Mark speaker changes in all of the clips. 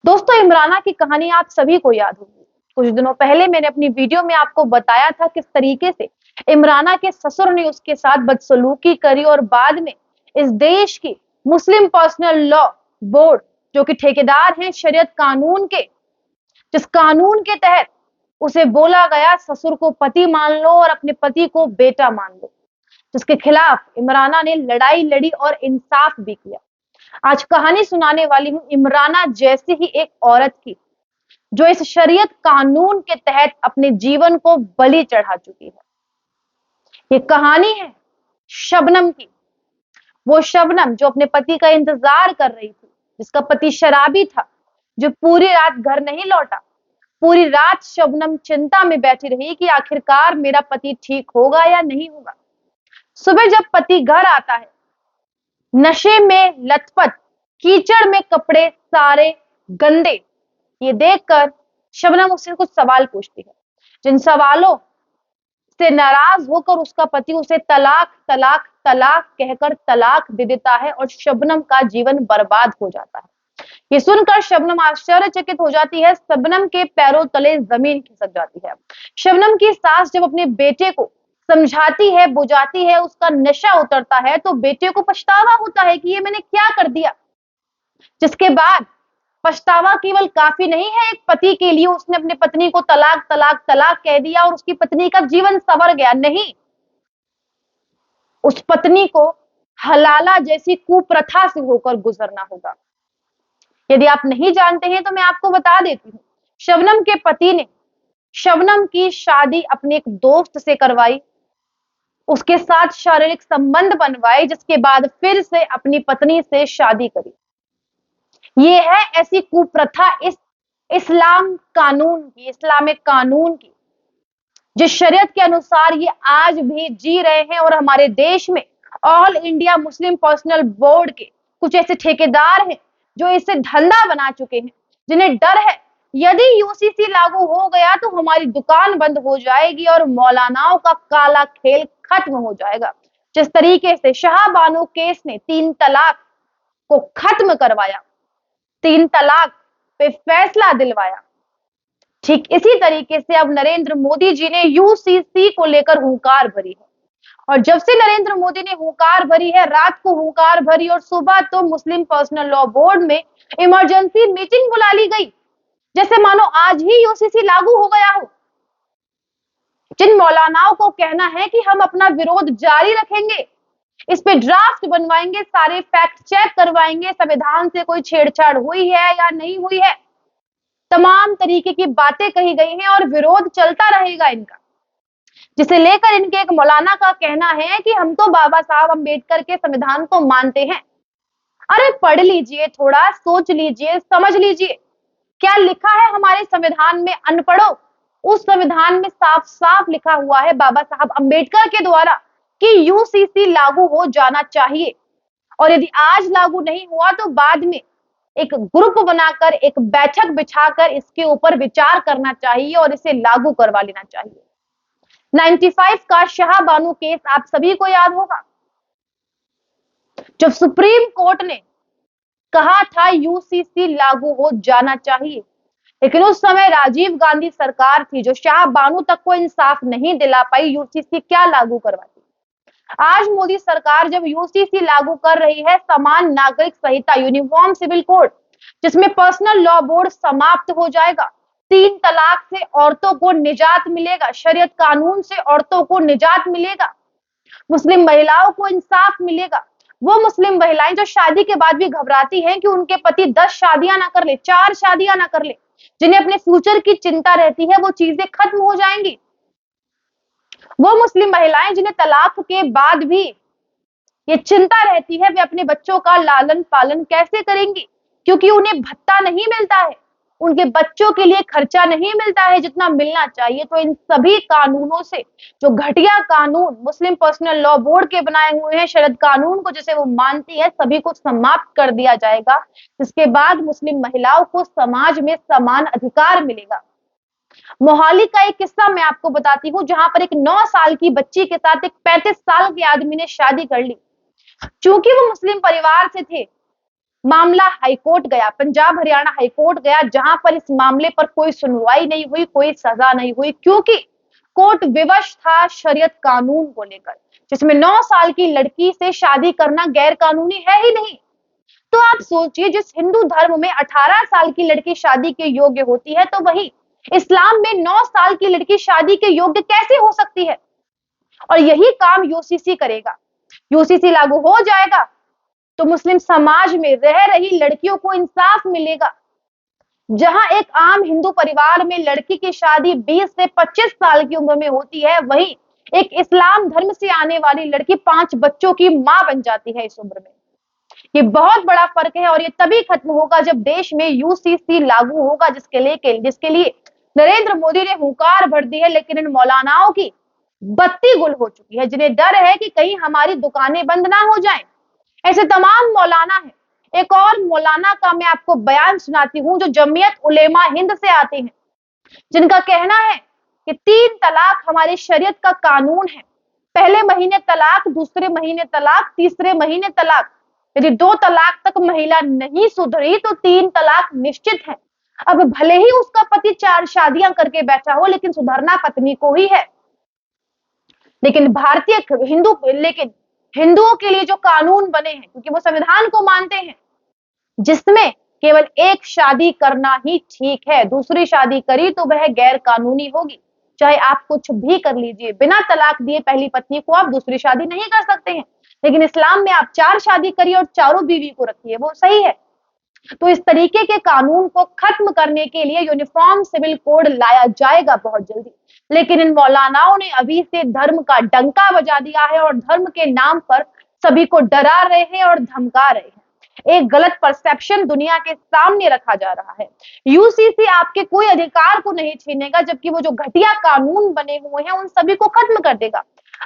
Speaker 1: दोस्तों, इमराना की कहानी आप सभी को याद होगी। कुछ दिनों पहले मैंने अपनी वीडियो में आपको बताया था किस तरीके से इमराना के ससुर ने उसके साथ बदसलूकी करी और बाद में इस देश की मुस्लिम पर्सनल लॉ बोर्ड, जो कि ठेकेदार हैं शरीयत कानून के, जिस कानून के तहत उसे बोला गया ससुर को पति मान लो और अपने पति को बेटा मान लो, जिसके खिलाफ इमराना ने लड़ाई लड़ी और इंसाफ भी किया। आज कहानी सुनाने वाली हूं इमराना जैसी ही एक औरत की, जो इस शरीयत कानून के तहत अपने जीवन को बलि चढ़ा चुकी है। ये कहानी है शबनम की। वो शबनम जो अपने पति का इंतजार कर रही थी, जिसका पति शराबी था, जो पूरी रात घर नहीं लौटा। पूरी रात शबनम चिंता में बैठी रही कि आखिरकार मेरा पति ठीक होगा या नहीं होगा। सुबह जब पति घर आता है, नशे में लथपथ, कीचड़ में कपड़े सारे गंदे, ये देखकर शबनम उससे कुछ सवाल पूछती है, जिन सवालों से नाराज होकर उसका पति उसे तलाक तलाक तलाक कहकर तलाक दे देता है और शबनम का जीवन बर्बाद हो जाता है। ये सुनकर शबनम आश्चर्यचकित हो जाती है। शबनम के पैरों तले जमीन खिसक जाती है। शबनम की सास जब अपने बेटे को समझाती है, बुझाती है, उसका नशा उतरता है, तो बेटे को पछतावा होता है कि ये मैंने क्या कर दिया। जिसके बाद पछतावा केवल काफी नहीं है एक पति के लिए, उसने अपनी पत्नी को तलाक तलाक तलाक कह दिया और उसकी पत्नी का जीवन संवर गया। नहीं, उस पत्नी को हलाला जैसी कुप्रथा से होकर गुजरना होगा। यदि आप नहीं जानते हैं तो मैं आपको बता देती हूँ। शबनम के पति ने शबनम की शादी अपने एक दोस्त से करवाई, उसके साथ शारीरिक संबंध बनवाए, जिसके बाद फिर से अपनी पत्नी से शादी करी। ये है ऐसी कुप्रथा इस इस्लाम कानून की, इस्लामिक कानून की, जिस शरीयत के अनुसार ये आज भी जी रहे हैं। और हमारे देश में all India Muslim personal board के कुछ ऐसे ठेकेदार हैं जो इसे धंधा बना चुके हैं, जिन्हें डर है यदि यूसीसी लागू हो गया तो हमारी दुकान बंद हो जाएगी और मौलानाओं का काला खेल खत्म हो जाएगा। जिस तरीके से शाहबानो केस ने 3 तलाक को खत्म करवाया, 3 तलाक पे फैसला दिलवाया, ठीक इसी तरीके से अब नरेंद्र मोदी जी ने यूसीसी को लेकर हुंकार भरी है। और जब से नरेंद्र मोदी ने हुंकार भरी है, रात को हुंकार भरी और सुबह तो मुस्लिम पर्सनल लॉ बोर्ड में इमरजेंसी मीटिंग बुला ली गई, जैसे मानो आज ही यूसीसी लागू हो गया हो। जिन मौलानाओं को कहना है कि हम अपना विरोध जारी रखेंगे, इस पे ड्राफ्ट बनवाएंगे, सारे फैक्ट चेक करवाएंगे, संविधान से कोई छेड़छाड़ हुई है या नहीं हुई है, तमाम तरीके की बातें कही गई हैं और विरोध चलता रहेगा इनका। जिसे लेकर इनके एक मौलाना का कहना है कि हम तो बाबा साहब अम्बेडकर के संविधान को मानते हैं। अरे पढ़ लीजिए, थोड़ा सोच लीजिए, समझ लीजिए क्या लिखा है हमारे संविधान में। अनपढ़ों, उस संविधान में साफ साफ लिखा हुआ है बाबा साहब अम्बेडकर के द्वारा कि यूसीसी लागू हो जाना चाहिए। और यदि आज लागू नहीं हुआ तो बाद में एक ग्रुप बनाकर, एक बैठक बिछाकर इसके ऊपर विचार करना चाहिए और इसे लागू करवा लेना चाहिए। 95 का शाहबानो केस आप सभी को याद होगा, जब सुप्रीम कोर्ट ने कहा था यूसीसी लागू हो जाना चाहिए, लेकिन उस समय राजीव गांधी सरकार थी जो शाहबानो तक को इंसाफ नहीं दिला पाई। यूसीसी क्या लागू करवाती। आज मोदी सरकार जब यूसीसी लागू कर रही है, समान नागरिक संहिता, यूनिफॉर्म सिविल कोड, जिसमें पर्सनल लॉ बोर्ड समाप्त हो जाएगा, 3 तलाक से औरतों को निजात मिलेगा, शरीयत कानून से औरतों को निजात मिलेगा, मुस्लिम महिलाओं को इंसाफ मिलेगा। वो मुस्लिम महिलाएं जो शादी के बाद भी घबराती हैं कि उनके पति 10 शादियां ना कर ले, 4 शादियां ना कर ले, जिन्हें अपने फ्यूचर की चिंता रहती है, वो चीजें खत्म हो जाएंगी। वो मुस्लिम महिलाएं जिन्हें तलाक के बाद भी ये चिंता रहती है वे अपने बच्चों का लालन पालन कैसे करेंगी, क्योंकि उन्हें भत्ता नहीं मिलता है, उनके बच्चों के लिए खर्चा नहीं मिलता है जितना मिलना चाहिए। तो इन सभी कानूनों से, जो घटिया कानून मुस्लिम पर्सनल लॉ बोर्ड के बनाए हुए हैं, शरीयत कानून को जिसे वो मानती है, सभी को समाप्त कर दिया जाएगा। इसके बाद मुस्लिम महिलाओं को समाज में समान अधिकार मिलेगा। मोहाली का एक किस्सा मैं आपको बताती हूँ, जहां पर एक 9 साल की बच्ची के साथ एक 35 साल के आदमी ने शादी कर ली। चूंकि वो मुस्लिम परिवार से थे, मामला हाईकोर्ट गया, पंजाब हरियाणा हाईकोर्ट गया, जहां पर इस मामले पर कोई सुनवाई नहीं हुई, कोई सजा नहीं हुई, क्योंकि कोर्ट विवश था शरीयत कानून को लेकर, जिसमें 9 साल की लड़की से शादी करना गैर कानूनी है ही नहीं। तो आप सोचिए, जिस हिंदू धर्म में 18 साल की लड़की शादी के योग्य होती है, तो वही इस्लाम में 9 साल की लड़की शादी के योग्य कैसे हो सकती है? और यही काम यूसीसी करेगा। यूसीसी लागू हो जाएगा तो मुस्लिम समाज में रह रही लड़कियों को इंसाफ मिलेगा। जहां एक आम हिंदू परिवार में लड़की की शादी 20 से 25 साल की उम्र में होती है, वहीं एक इस्लाम धर्म से आने वाली लड़की 5 बच्चों की मां बन जाती है इस उम्र में। ये बहुत बड़ा फर्क है और ये तभी खत्म होगा जब देश में यूसीसी लागू होगा, जिसके लिए नरेंद्र मोदी ने हुंकार भर दी है, लेकिन इन मौलानाओं की बत्ती गुल हो चुकी है, जिन्हें डर है कि कहीं हमारी दुकानें बंद ना हो जाएं। ऐसे तमाम मौलाना हैं। एक और मौलाना का मैं आपको बयान सुनाती हूं, जो जमीयत उलेमा हिंद से आते हैं, जिनका कहना है कि 3 तलाक हमारी शरीयत का कानून है। पहले महीने तलाक, दूसरे महीने तलाक, तीसरे महीने तलाक। यदि 2 तलाक तक महिला नहीं सुधरी तो 3 तलाक निश्चित है। अब भले ही उसका पति 4 शादियां करके बैठा हो, लेकिन सुधरना पत्नी को ही है। लेकिन हिंदुओं के लिए जो कानून बने हैं, क्योंकि वो संविधान को मानते हैं, जिसमें केवल एक शादी करना ही ठीक है, दूसरी शादी करी तो वह गैर कानूनी होगी। चाहे आप कुछ भी कर लीजिए, बिना तलाक दिए पहली पत्नी को आप दूसरी शादी नहीं कर सकते हैं, लेकिन इस्लाम में आप 4 शादी करिए और चारों बीवी को रखिए, वो सही है। तो इस तरीके के कानून को खत्म करने के लिए यूनिफॉर्म सिविल कोड लाया जाएगा बहुत जल्दी। लेकिन इन मौलानाओं ने अभी से धर्म का डंका बजा दिया है और धर्म के नाम पर सभी को डरा रहे हैं और धमका रहे हैं। एक गलत परसेप्शन दुनिया के सामने रखा जा रहा है। यूसीसी आपके कोई अधिकार को नहीं छीनेगा, जबकि वो जो घटिया कानून बने हुए हैं उन सभी को खत्म कर देगा।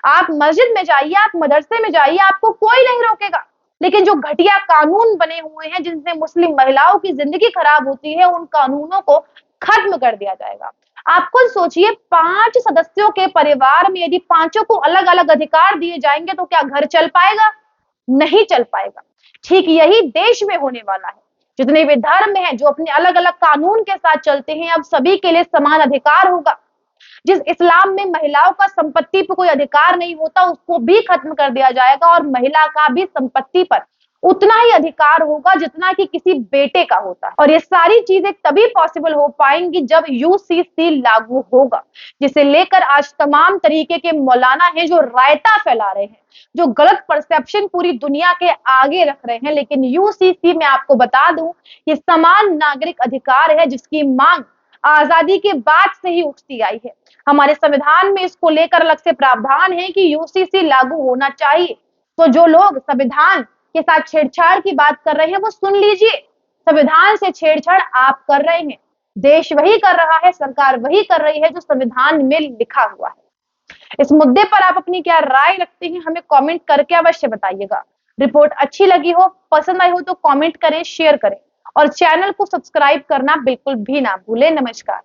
Speaker 1: आप मस्जिद में जाइए, आप मदरसे में जाइए, आपको कोई नहीं रोकेगा, लेकिन जो घटिया कानून बने हुए हैं जिनसे मुस्लिम महिलाओं की जिंदगी खराब होती है, उन कानूनों को खत्म कर दिया जाएगा। आप खुद सोचिए, 5 सदस्यों के परिवार में यदि पांचों को अलग अलग अधिकार दिए जाएंगे तो क्या घर चल पाएगा? नहीं चल पाएगा। ठीक यही देश में होने वाला है। जितने भी धर्म हैं जो अपने अलग अलग कानून के साथ चलते हैं, अब सभी के लिए समान अधिकार होगा। जिस इस्लाम में महिलाओं का संपत्ति पर कोई अधिकार नहीं होता, उसको भी खत्म कर दिया जाएगा और महिला का भी संपत्ति पर उतना ही अधिकार होगा जितना कि किसी बेटे का होता है। और ये सारी चीजें तभी पॉसिबल हो पाएंगी जब यूसीसी लागू होगा, जिसे लेकर आज तमाम तरीके के मौलाना हैं जो रायता फैला रहे हैं, जो गलत परसेप्शन पूरी दुनिया के आगे रख रहे हैं। लेकिन यूसीसी में आपको बता दूं, ये समान नागरिक अधिकार है जिसकी मांग आजादी के बाद से ही उठती आई है। हमारे संविधान में इसको लेकर अलग से प्रावधान है कि यूसीसी लागू होना चाहिए। तो जो लोग संविधान के साथ छेड़छाड़ की बात कर रहे हैं, वो सुन लीजिए, संविधान से छेड़छाड़ आप कर रहे हैं। देश वही कर रहा है, सरकार वही कर रही है जो संविधान में लिखा हुआ है। इस मुद्दे पर आप अपनी क्या राय रखते हैं, हमें कमेंट करके अवश्य बताइएगा। रिपोर्ट अच्छी लगी हो, पसंद आई हो तो कमेंट करें, शेयर करें और चैनल को सब्सक्राइब करना बिल्कुल भी ना भूलें। नमस्कार।